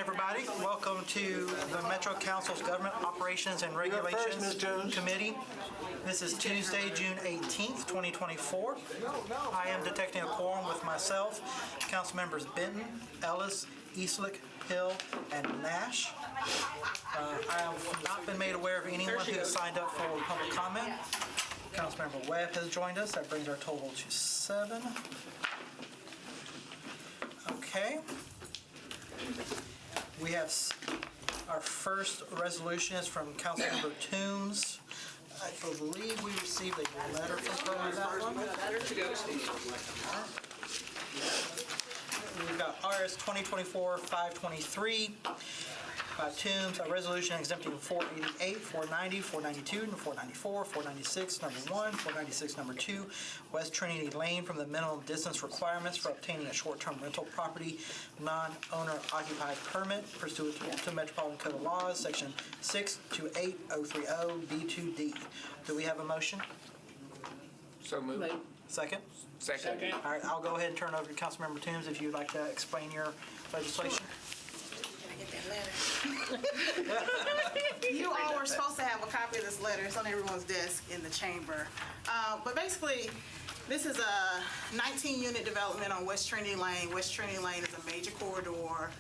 everybody. Welcome to the Metro Council's Government Operations and Regulations Committee. This is Tuesday, June 18th, 2024. I am detecting a quorum with myself, Council members Benton, Ellis, Eastlick, Hill, and Nash. I have not been made aware of anyone who has signed up for public comment. Councilmember Webb has joined us. That brings our total to 7. Okay. We have our first resolution is from Councilmember Toombs. I believe we received a letter from her on that one. We've got RS 2024-523 by Toombs, a resolution exempting 488, 490, 492, and 494, 496, number 1, 496, number 2, West Trinity Lane from the minimum distance requirements for obtaining a short-term rental property non-owner occupied permit pursuant to Metropolitan Code of Laws, section 628.030B2D. Do we have a motion? So moved. Second? Second. All right, I'll go ahead and turn it over to Councilmember Toombs if you'd like to explain your legislation. You all were supposed to have a copy of this letter. It's on everyone's desk in the chamber. But basically, this is a 19-unit development on West Trinity Lane. West Trinity Lane is a major corridor.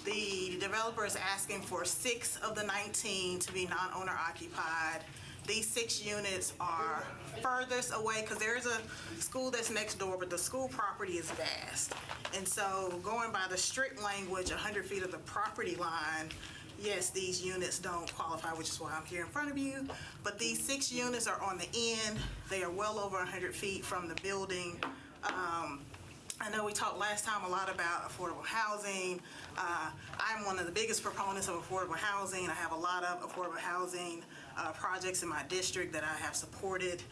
The developer is asking for 6 of the 19 to be non-owner occupied. These 6 units are furthest away because there's a school that's next door, but the school property is vast. And so going by the strict language, 100 feet of the property line, yes, these units don't qualify, which is why I'm here in front of you. But these 6 units are on the end. They are well over 100 feet from the building. I know we talked last time a lot about affordable housing. I'm one of the biggest proponents of affordable housing. I have a lot of affordable housing projects in my district that I have supported.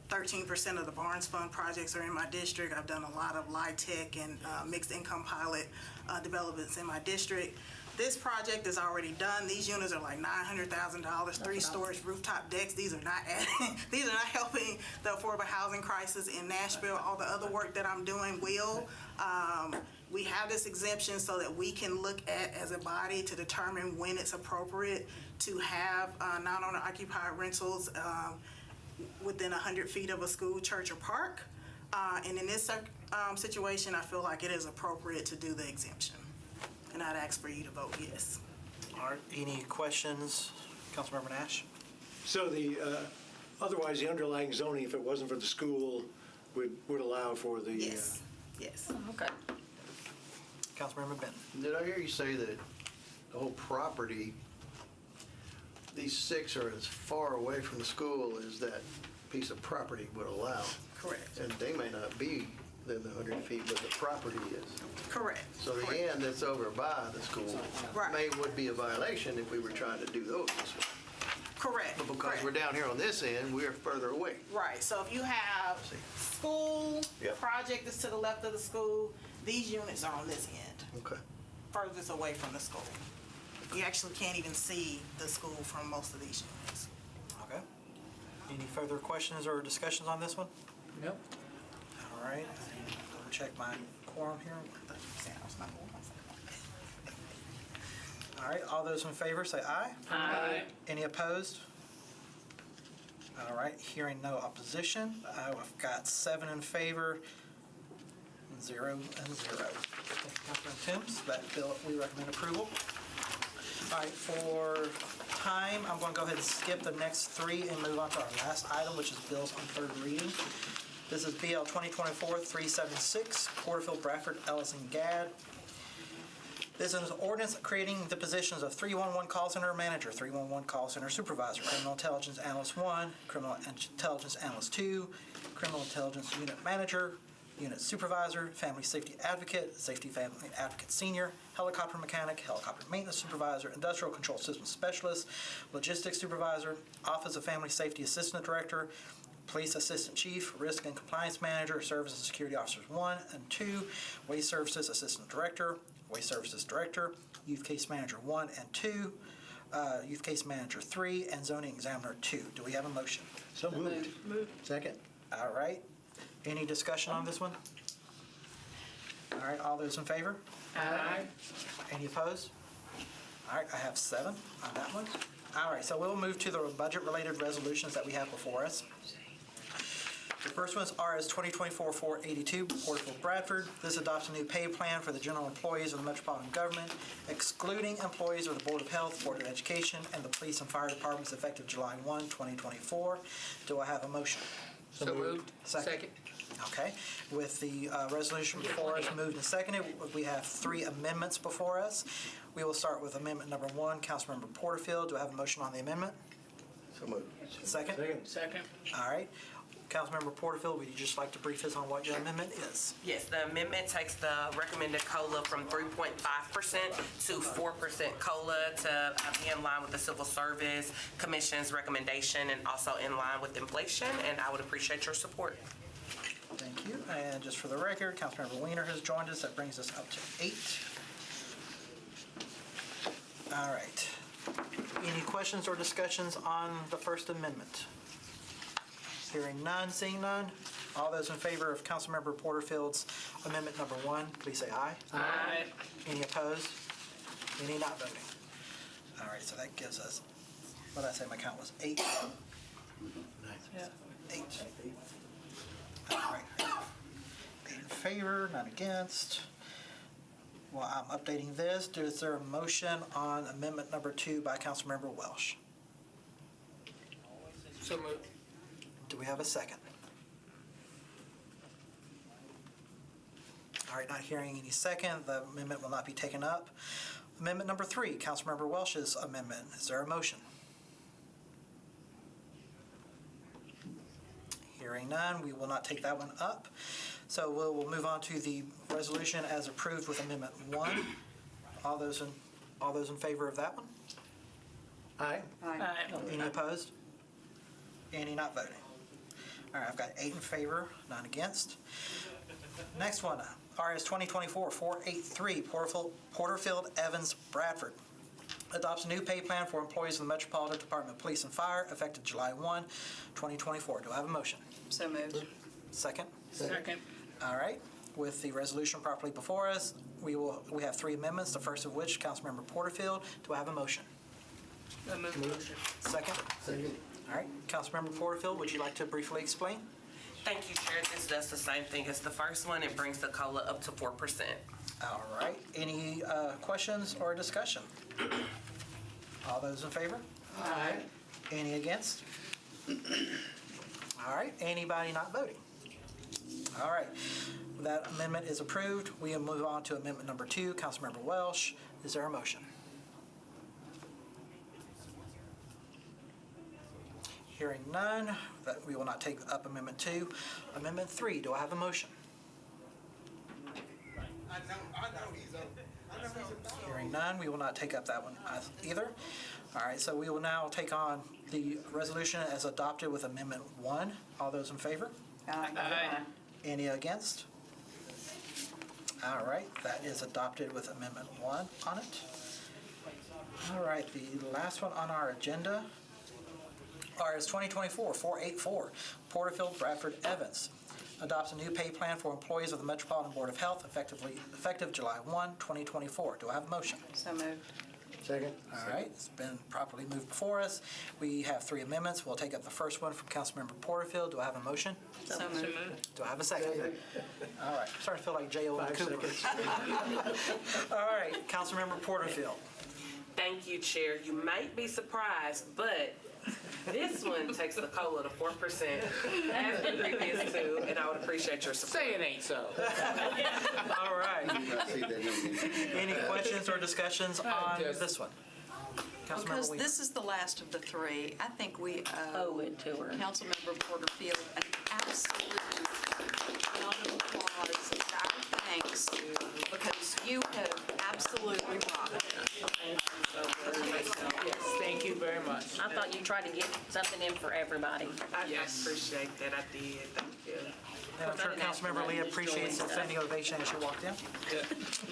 13% of the Barnes Fund projects are in my district. I've done a lot of LIHTC and mixed income pilot developments in my district. This project is already done. These units are like $900,000, 3 stories, rooftop decks. These are not adding, these are not helping the affordable housing crisis in Nashville. All the other work that I'm doing will. We have this exemption so that we can look at, as a body, to determine when it's appropriate to have non-owner occupied rentals within 100 feet of a school, church, or park. And in this situation, I feel like it is appropriate to do the exemption. And I'd ask for you to vote yes. All right, any questions? Councilmember Nash? So otherwise the underlying zoning, if it wasn't for the school, would allow for the... Yes, yes. Okay. Councilmember Benton? Did I hear you say that the whole property, these 6 are as far away from the school as that piece of property would allow? Correct. And they may not be than the 100 feet, but the property is. Correct. So the end that's over by the school would be a violation if we were trying to do those this way. Correct. But because we're down here on this end, we're further away. Right. So if you have school, project is to the left of the school, these units are on this end. Okay. Furthest away from the school. You actually can't even see the school from most of these units. Okay. Any further questions or discussions on this one? Nope. All right. Go check my quorum here. All right. All those in favor say aye. Aye. Any opposed? All right. Hearing no opposition, I've got 7 in favor, 0 and 0. Thank you, Councilman Toombs. That bill, we recommend approval. All right. For time, I'm going to go ahead and skip the next 3 and move on to our last item, which is bills on 3rd reading. This is BL 2024-376, Porterfield, Bradford, Ellis, and Gadd. This is an ordinance creating the positions of 311 call center manager, 311 call center supervisor, criminal intelligence analyst 1, criminal intelligence analyst 2, criminal intelligence unit manager, unit supervisor, family safety advocate, safety family advocate senior, helicopter mechanic, helicopter maintenance supervisor, industrial control systems specialist, logistics supervisor, office of family safety assistant director, police assistant chief, risk and compliance manager, services and security officers 1 and 2, waste services assistant director, waste services director, youth case manager 1 and 2, youth case manager 3, and zoning examiner 2. Do we have a motion? So moved. Moved. Second. All right. Any discussion on this one? All right, all those in favor? Aye. Any opposed? All right, I have 7 on that one. All right, so we'll move to the budget-related resolutions that we have before us. The first one is RS 2024-482, Porterfield Bradford. This adopts a new pay plan for the general employees of the Metropolitan Government, excluding employees of the Board of Health, Board of Education, and the Police and Fire Departments effective July 1, 2024. Do I have a motion? So moved. Second. Okay, with the resolution before us moved and seconded, we have 3 amendments before us. We will start with amendment number 1, Councilmember Porterfield. Do I have a motion on the amendment? So moved. Second? Second. All right. Councilmember Porterfield, would you just like to brief us on what your amendment is? Yes, the amendment takes the recommended COLA from 3.5% to 4% COLA to be in line with the Civil Service Commission's recommendation and also in line with inflation, and I would appreciate your support. Thank you. And just for the record, Councilmember Weiner has joined us. That brings us up to 8. All right. Any questions or discussions on the First Amendment? Hearing none, seeing none. All those in favor of Councilmember Porterfield's amendment number 1, please say aye. Aye. Any opposed? Any not voting? All right, so that gives us, what did I say my count was? 8. 8. All right. 8 in favor, none against. Well, I'm updating this. Is there a motion on amendment number 2 by Councilmember Welsh? So moved. Do we have a second? All right, not hearing any second. The amendment will not be taken up. Amendment number 3, Councilmember Welsh's amendment. Is there a motion? Hearing none, we will not take that one up. So we'll move on to the resolution as approved with amendment 1. All those in favor of that one? Aye. Aye. Any opposed? Any not voting? All right, I've got 8 in favor, none against. Next one, RS 2024-483, Porterfield Evans Bradford. Adopts a new pay plan for employees of the Metropolitan Department of Police and Fire effective July 1, 2024. Do I have a motion? So moved. Second? Second. All right, with the resolution properly before us, we have 3 amendments, the first of which, Councilmember Porterfield. Do I have a motion? So moved. Second? Second. All right, Councilmember Porterfield, would you like to briefly explain? Thank you, Chair. This does the same thing as the first one. It brings the COLA up to 4%. All right, any questions or discussion? All those in favor? Aye. Any against? All right, anybody not voting? All right, that amendment is approved. We will move on to amendment number 2, Councilmember Welsh. Is there a motion? Hearing none, that we will not take up amendment 2. Amendment 3, do I have a motion? Hearing none, we will not take up that one either. All right, so we will now take on the resolution as adopted with amendment 1. All those in favor? Aye. Any against? All right, that is adopted with amendment 1 on it. All right, the last one on our agenda is 2024-484, Porterfield Bradford Evans. Adopts a new pay plan for employees of the Metropolitan Board of Health effective July 1, 2024. Do I have a motion? So moved. Second. All right, it's been properly moved before us. We have 3 amendments. We'll take up the first one from Councilmember Porterfield. Do I have a motion? So So moved. moved. Do I have a second? All right, I'm starting to feel like J.O. 5 Cooper. seconds. All right, Councilmember Porterfield. Thank you, Chair. You might be surprised, but this one takes the COLA to 4% as the previous 2, and I would appreciate your support. Say it ain't so. All right. Any questions or discussions on this one? Because Councilmember Weiner. this is the last of the 3, I think we owe it to her. Councilmember Porterfield an absolute round of applause and our thanks, because you have absolutely rocked it. Yes, thank you very much. I thought you tried to get something in for everybody. I Yes. appreciate that. I did. Thank you. And I'm sure Councilmember Lee appreciates the standing ovation as you walked in.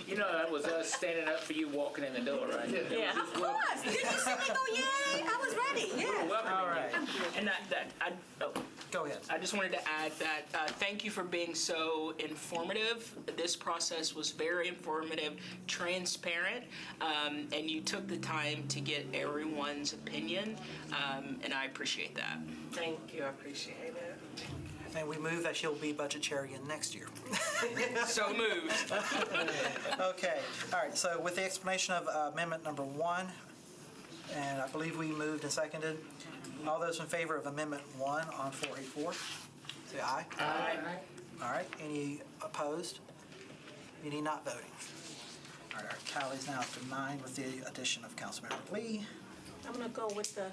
You know, that was us standing up for you walking in the door, right? Yeah. Of course, did you see me go, yay? I was ready, yeah. Welcome. All right. And that, Go ahead. I just wanted to add that thank you for being so informative. This process was very informative, transparent, and you took the time to get everyone's opinion, and I appreciate that. Thank you, I appreciate it. And we move that she'll be budget chair again next year. So moved. Okay, all right, so with the explanation of amendment number 1, and I believe we moved and seconded, all those in favor of amendment 1 on 484, say aye. Aye. All right, any opposed? Any not voting? All right, our tally's now up to 9 with the addition of Councilmember Lee. I'm gonna go with the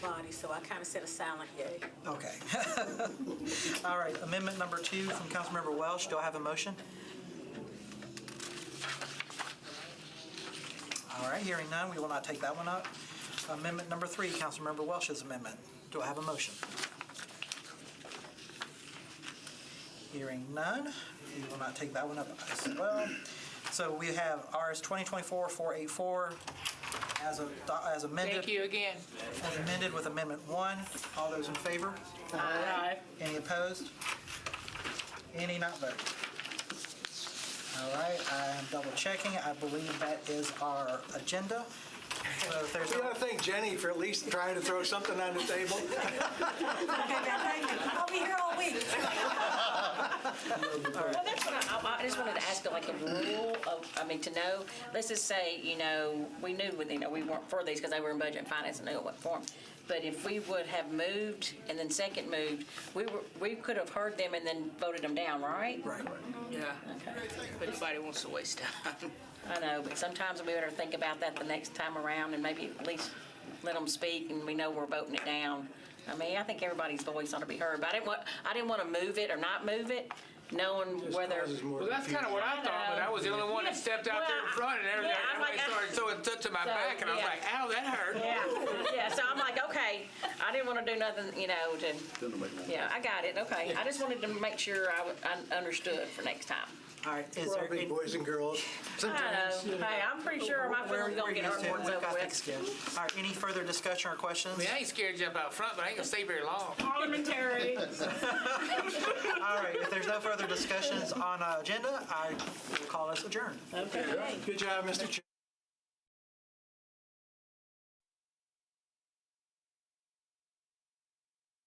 body, so I kind of said a silent yay. Okay. All right, amendment number 2 from Councilmember Welsh. Do I have a motion? All right, hearing none, we will not take that one up. Amendment number 3, Councilmember Welsh's amendment. Do I have a motion? Hearing none, we will not take that one up as well. So we have RS 2024-484 as amended. Thank you again. As amended with Amendment 1. All those in favor? Aye. Any opposed? Any not voting? All right, I am double checking. I believe that is our agenda. So if there's We gotta thank Jenny for at least trying to throw something on the table. I'll be here all week. Well, that's what I just wanted to ask, like a rule of, to know, let's just say, we knew, we weren't for these because they were in budget and finance and knew what form. But if we would have moved and then second moved, we could have heard them and then voted them down, right? right. Yeah. But nobody wants to waste time. I know, but sometimes we better think about that the next time around and maybe at least let them speak and we know we're voting it down. I think everybody's voice ought to be heard, but I didn't want to move it or not move it, knowing whether. Well, that's kind of what I thought, but I was the only one that stepped out there in front, and everything. Yeah, I'm like, Everybody started throwing to my back, and I was yeah. like, ow, that hurt. Yeah, so I'm like, okay, I didn't want to do nothing, yeah, I got it, okay. I just wanted to make sure I understood for next time. All right, is We're all there big any... boys and girls. I know, hey, I'm pretty sure my feelings don't get hurt more than We've got over things with. good. All right, any further discussion or questions? I mean, I ain't scared to jump out front, but I ain't gonna stay very long. Parliamentary. All right, if there's no further discussions on agenda, I will call us adjourned. Okay. Good job, Mr. Chair.